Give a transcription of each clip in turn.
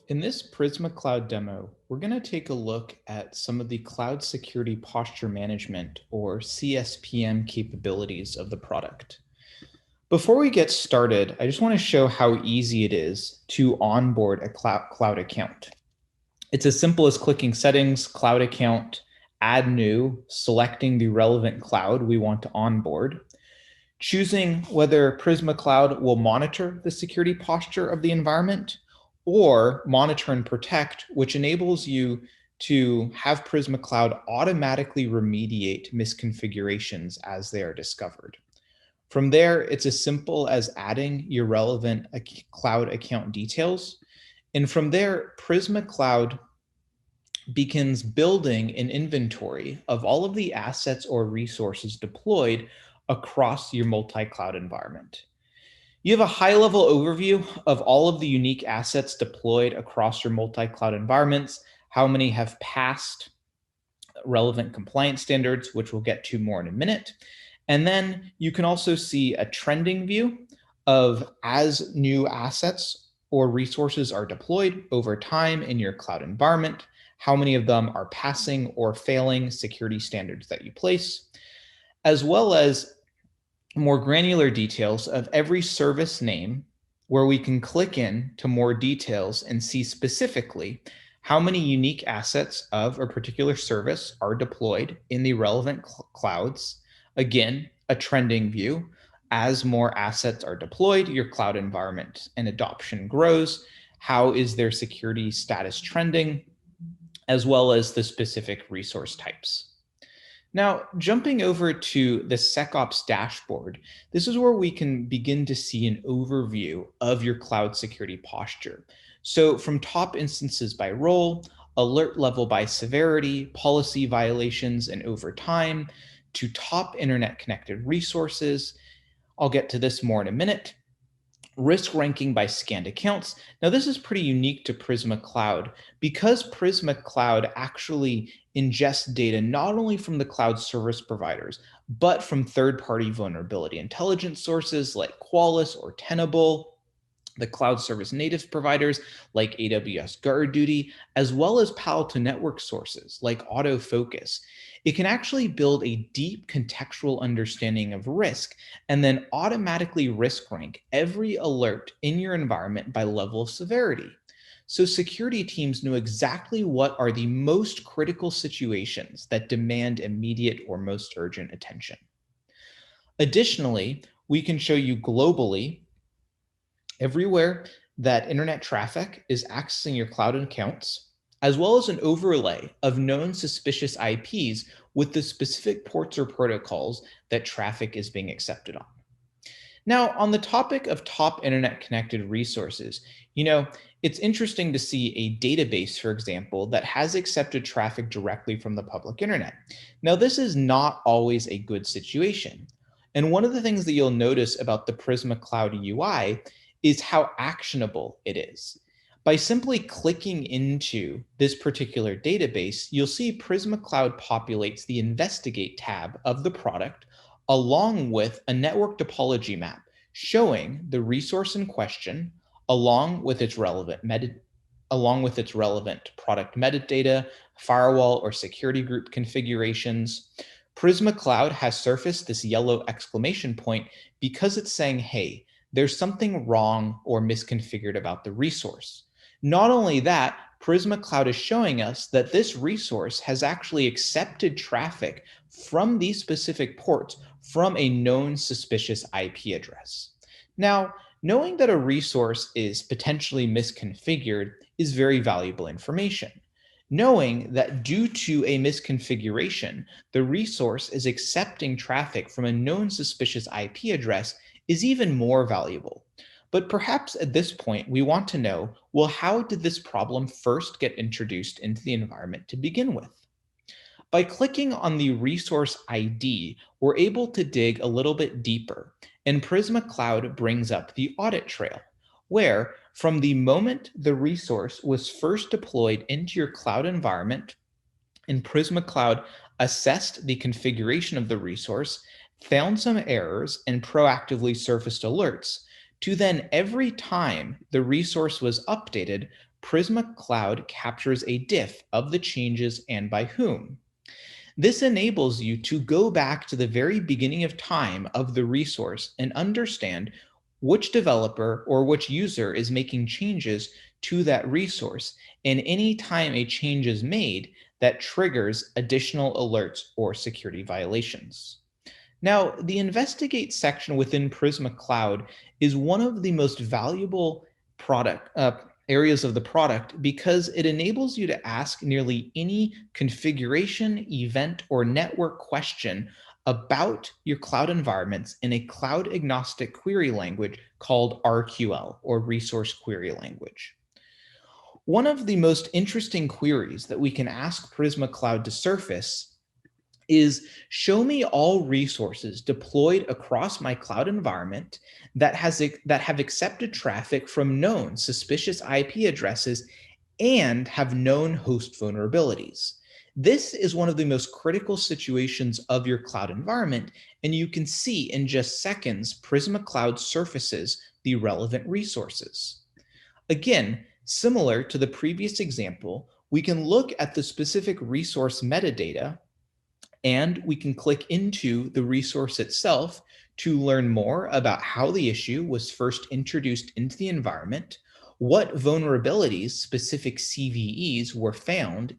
In this Prisma Cloud demo, we're going to take a look at some of the Cloud Security Posture Management, or CSPM, capabilities of the product. Before we get started, I just want to show how easy it is to onboard a cloud account. It's as simple as clicking Settings, Cloud Account, Add New, selecting the relevant cloud we want to onboard, choosing whether Prisma Cloud will monitor the security posture of the environment, or monitor and protect, which enables you to have Prisma Cloud automatically remediate misconfigurations as they are discovered. From there, it's as simple as adding your relevant cloud account details. And from there, Prisma Cloud begins building an inventory of all of the assets or resources deployed across your multi-cloud environment. You have a high-level overview of all of the unique assets deployed across your multi-cloud environments, how many have passed relevant compliance standards, which we'll get to more in a minute. And then you can also see a trending view of as new assets or resources are deployed over time in your cloud environment, how many of them are passing or failing security standards that you place, as well as more granular details of every service name, where we can click in to more details and see specifically how many unique assets of a particular service are deployed in the relevant clouds. Again, a trending view. As more assets are deployed, your cloud environment and adoption grows. How is their security status trending, as well as the specific resource types. Now, jumping over to the SecOps dashboard, this is where we can begin to see an overview of your cloud security posture. So from top instances by role, alert level by severity, policy violations and over time, to top internet connected resources. I'll get to this more in a minute. Risk ranking by scanned accounts. Now, this is pretty unique to Prisma Cloud because Prisma Cloud actually ingests data not only from the cloud service providers, but from third-party vulnerability intelligence sources like Qualys or Tenable, the cloud service native providers like AWS GuardDuty, as well as Palo Alto Network sources like AutoFocus. It can actually build a deep contextual understanding of risk and then automatically risk rank every alert in your environment by level of severity. So security teams know exactly what are the most critical situations that demand immediate or most urgent attention. Additionally, we can show you globally everywhere that internet traffic is accessing your cloud accounts, as well as an overlay of known suspicious IPs with the specific ports or protocols that traffic is being accepted on. Now, on the topic of top internet connected resources, it's interesting to see a database, for example, that has accepted traffic directly from the public internet. Now, this is not always a good situation. And one of the things that you'll notice about the Prisma Cloud UI is how actionable it is. By simply clicking into this particular database, you'll see Prisma Cloud populates the Investigate tab of the product, along with a network topology map showing the resource in question, along with its relevant product metadata, firewall or security group configurations. Prisma Cloud has surfaced this yellow exclamation point because it's saying, hey, there's something wrong or misconfigured about the resource. Not only that, Prisma Cloud is showing us that this resource has actually accepted traffic from these specific ports from a known suspicious IP address. Now, knowing that a resource is potentially misconfigured is very valuable information. Knowing that due to a misconfiguration, the resource is accepting traffic from a known suspicious IP address is even more valuable. But perhaps at this point, we want to know, well, how did this problem first get introduced into the environment to begin with? By clicking on the resource ID, we're able to dig a little bit deeper, and Prisma Cloud brings up the audit trail, where from the moment the resource was first deployed into your cloud environment, and Prisma Cloud assessed the configuration of the resource, found some errors, and proactively surfaced alerts, to then every time the resource was updated, Prisma Cloud captures a diff of the changes and by whom. This enables you to go back to the very beginning of time of the resource and understand which developer or which user is making changes to that resource. And any time a change is made, that triggers additional alerts or security violations. Now, the Investigate section within Prisma Cloud is one of the most valuable areas of the product because it enables you to ask nearly any configuration, event, or network question about your cloud environments in a cloud agnostic query language called RQL, or Resource Query Language. One of the most interesting queries that we can ask Prisma Cloud to surface is show me all resources deployed across my cloud environment that have accepted traffic from known suspicious IP addresses and have known host vulnerabilities. This is one of the most critical situations of your cloud environment, and you can see in just seconds, Prisma Cloud surfaces the relevant resources. Again, similar to the previous example, we can look at the specific resource metadata, and we can click into the resource itself to learn more about how the issue was first introduced into the environment, what vulnerabilities, specific CVEs, were found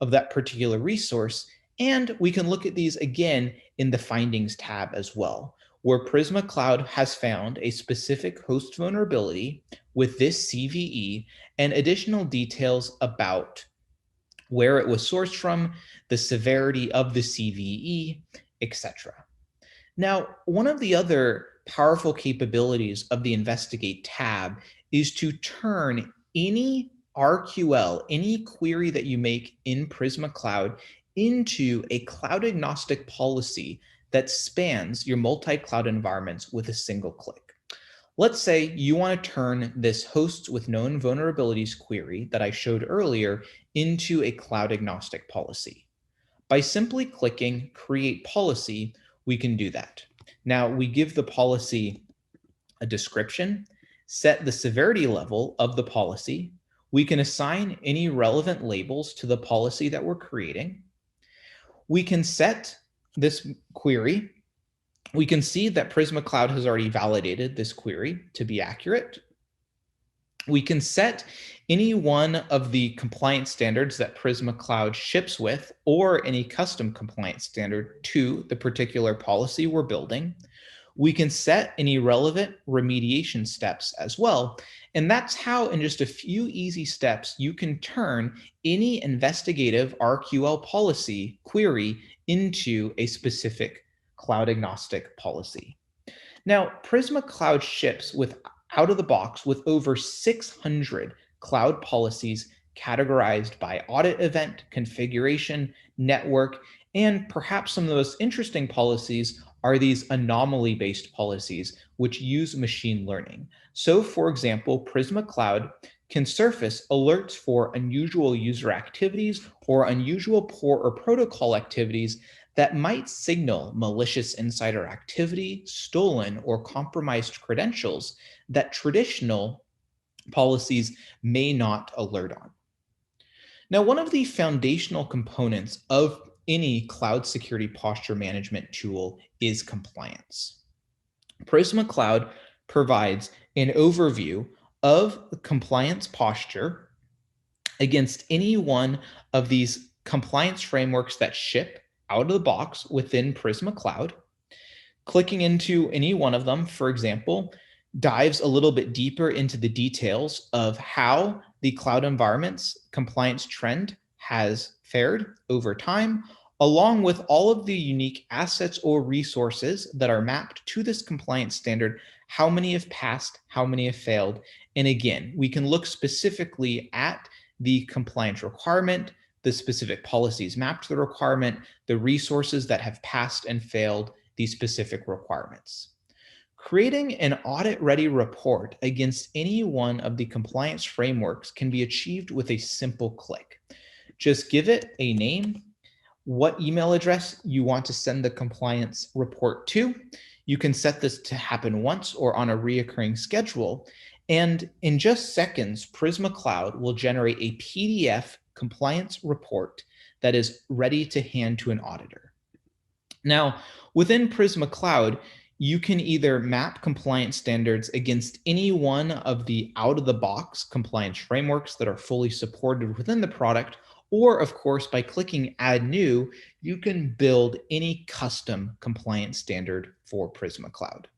of that particular resource, and we can look at these again in the Findings tab as well, where Prisma Cloud has found a specific host vulnerability with this CVE and additional details about where it was sourced from, the severity of the CVE, etc. Now, one of the other powerful capabilities of the Investigate tab is to turn any RQL, any query that you make in Prisma Cloud, into a cloud agnostic policy that spans your multi-cloud environments with a single click. Let's say you want to turn this hosts with known vulnerabilities query that I showed earlier into a cloud agnostic policy. By simply clicking Create Policy, we can do that. Now, we give the policy a description, set the severity level of the policy. We can assign any relevant labels to the policy that we're creating. We can set this query. We can see that Prisma Cloud has already validated this query to be accurate. We can set any one of the compliance standards that Prisma Cloud ships with, or any custom compliance standard to the particular policy we're building. We can set any relevant remediation steps as well. And that's how, in just a few easy steps, you can turn any investigative RQL policy query into a specific cloud agnostic policy. Now, Prisma Cloud ships with out of the box with over 600 cloud policies categorized by audit event, configuration, network, and perhaps some of the most interesting policies are these anomaly-based policies, which use machine learning. So, for example, Prisma Cloud can surface alerts for unusual user activities or unusual port or protocol activities that might signal malicious insider activity, stolen or compromised credentials that traditional policies may not alert on. Now, one of the foundational components of any cloud security posture management tool is compliance. Prisma Cloud provides an overview of the compliance posture against any one of these compliance frameworks that ship out of the box within Prisma Cloud. Clicking into any one of them, for example, dives a little bit deeper into the details of how the cloud environment's compliance trend has fared over time, along with all of the unique assets or resources that are mapped to this compliance standard, how many have passed, how many have failed. And again, we can look specifically at the compliance requirement, the specific policies mapped to the requirement, the resources that have passed and failed these specific requirements. Creating an audit-ready report against any one of the compliance frameworks can be achieved with a simple click. Just give it a name. what email address you want to send the compliance report to. You can set this to happen once or on a reoccurring schedule. And in just seconds, Prisma Cloud will generate a PDF compliance report that is ready to hand to an auditor. Now, within Prisma Cloud, you can either map compliance standards against any one of the out-of-the-box compliance frameworks that are fully supported within the product, or of course, by clicking Add New, you can build any custom compliance standard for Prisma Cloud.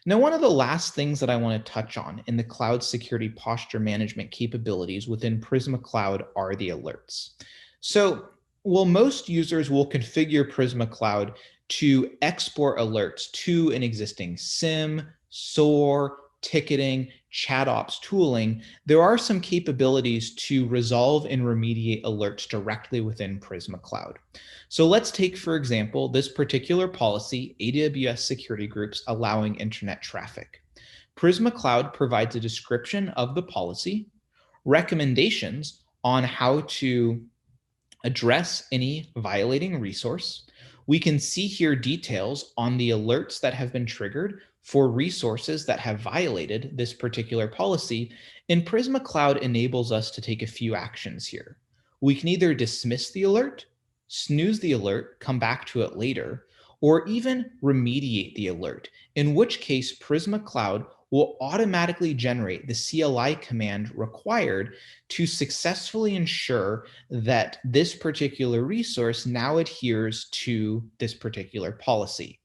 Now, one of the last things that I want to touch on in the cloud security posture management capabilities within Prisma Cloud are the alerts. So, most users will configure Prisma Cloud to export alerts to an existing SIM, SOAR, ticketing, chat ops tooling, there are some capabilities to resolve and remediate alerts directly within Prisma Cloud. So let's take, for example, this particular policy, AWS security groups allowing internet traffic. Prisma Cloud provides a description of the policy, recommendations on how to address any violating resource. We can see here details on the alerts that have been triggered for resources that have violated this particular policy. And Prisma Cloud enables us to take a few actions here. We can either dismiss the alert, snooze the alert, come back to it later, or even remediate the alert, in which case Prisma Cloud will automatically generate the CLI command required to successfully ensure that this particular resource now adheres to this particular policy.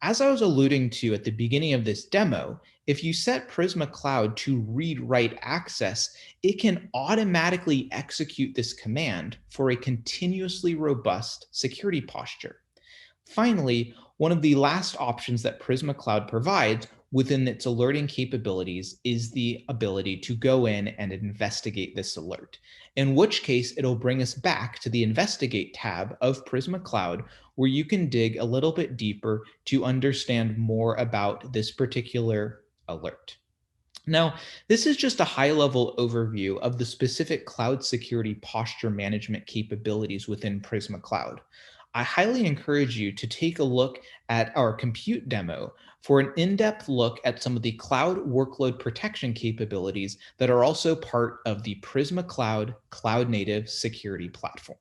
As I was alluding to at the beginning of this demo, if you set Prisma Cloud to read-write access, it can automatically execute this command for a continuously robust security posture. Finally, one of the last options that Prisma Cloud provides within its alerting capabilities is the ability to go in and investigate this alert, in which case it'll bring us back to the Investigate tab of Prisma Cloud, where you can dig a little bit deeper to understand more about this particular alert. Now, this is just a high-level overview of the specific cloud security posture management capabilities within Prisma Cloud. I highly encourage you to take a look at our compute demo for an in-depth look at some of the cloud workload protection capabilities that are also part of the Prisma Cloud cloud-native security platform.